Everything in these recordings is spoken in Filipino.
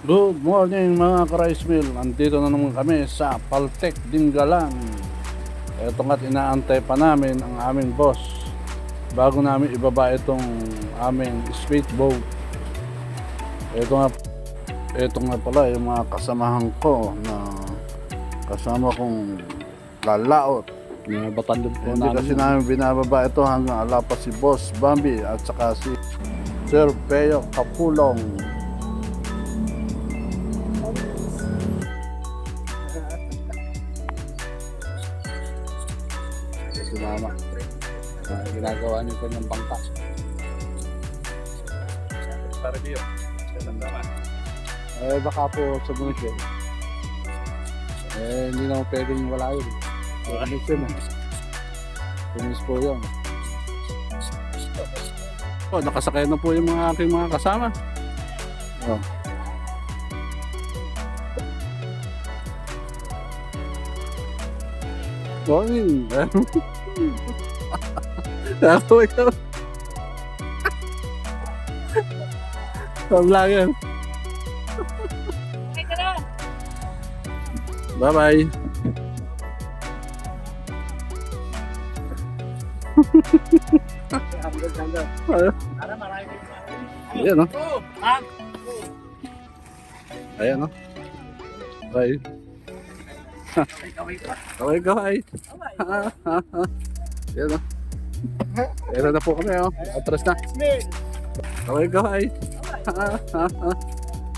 Good morning mga ka-rice mill. Nandito na naman kami sa Paltek, Dingalan. Ito nga't inaantay pa namin ang aming boss bago namin ibaba itong aming speedboat. Ito nga pala yung mga kasamahan ko na kasama kong lalaot. Mga batalyon po Hindi namin. kasi namin binababa ito hanggang ala pa si Boss Bambi at saka si Sir Peo Kapulong. Si Mama. Ginagawa niyo po ng bangka. Para diyo. Baka po sa munisyon. Hindi naman pwedeng wala yun. Munisyon Tumis po yun. Nakasakay na po yung mga aking mga kasama. Morning. Ako ikaw. Pablagan. Bye-bye. Ayan, no? Ayan, no? Bye. Kaway. Ayan, no? Ayan na po kami, oh. Atras na. Kaway.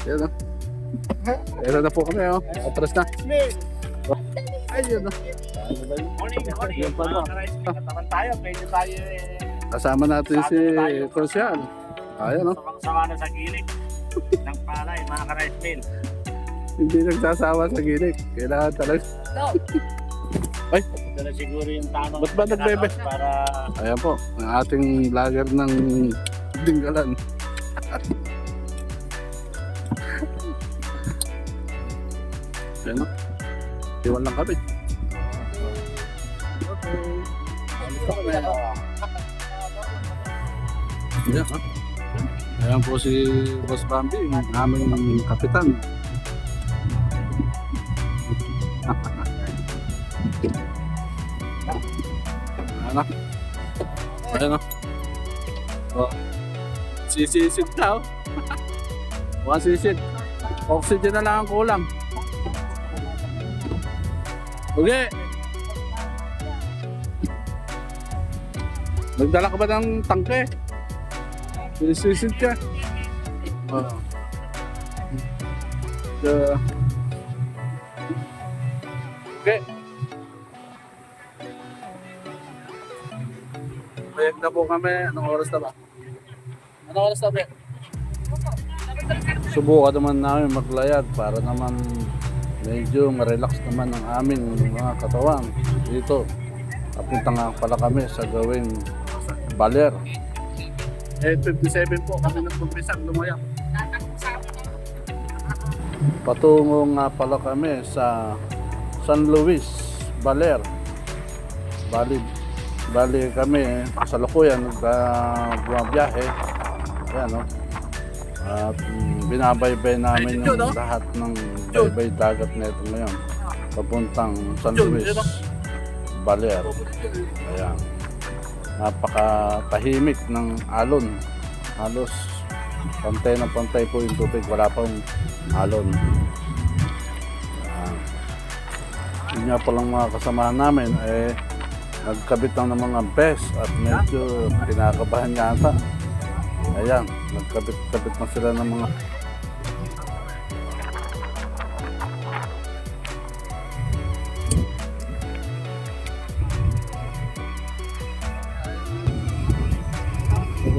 Ayan, no? Ayan na po kami, oh. Atras na. Ayun, no? Morning. Kataman tayo. Medyo tayo Kasama natin si Crucial. Ayan, no? sama na sa gilid ng palay, mga ka-rice mill. Hindi nagsasawa sa gilid. Kailangan talaga. Ay, Ito na siguro yung tamang ba't ba nagbebe? para Ayan po, ang ating vlogger ng Dingalan. Ayan, no? Iwan lang kami. Ayan, ha? Ayan po si Boss Bambi, ang aming kapitan. Ayan, ayan, oh. Sisisid ka, oh. Mukhang sisid. Oxygen na lang ang kulang. Okay. Nagdala ka ba ng tangke? Sisisid ka. Okay. Bayag na po kami. Anong oras na ba? Anong oras na ba? Subukan naman namin maglayad para naman medyo ma-relax naman ang aming mga katawan dito. Papunta nga pala kami sa gawing Baler. 8:57 po kami nagpumpisang lumayak. Patungo nga pala kami sa San Luis, Baler. Bali kami sa Lukuyan bumabiyahe. Ayan, no? At binabaybay namin yung lahat ng baybay dagat na ito ngayon papuntang San Luis, Baler. Ayan. Napakatahimik ng alon. Halos pantay na pantay po yung tubig. Wala pang alon. Ayan. Yun nga palang mga kasamahan namin nagkabit lang ng mga best at medyo kinakabahan yata. Ayan, nagkabit na sila ng mga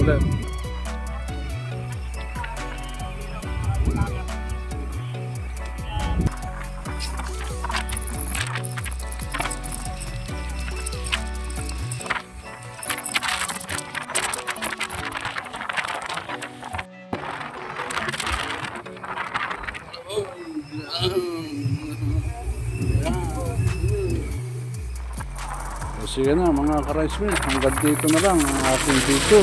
ulan. Sige na mga ka-rice mill, hanggang dito na lang ang ating video.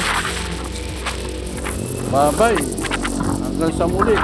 Bye bye, hanggang sa muli.